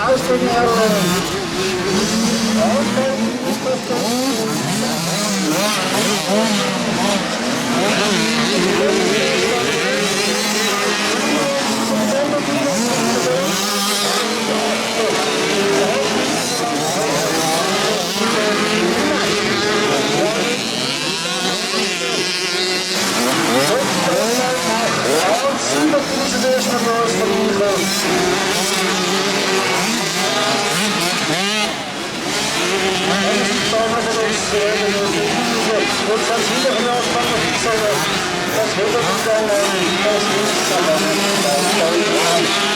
Aus den Herren. Jetzt hat es wieder hinaus, das wird uns dann, das ist dann,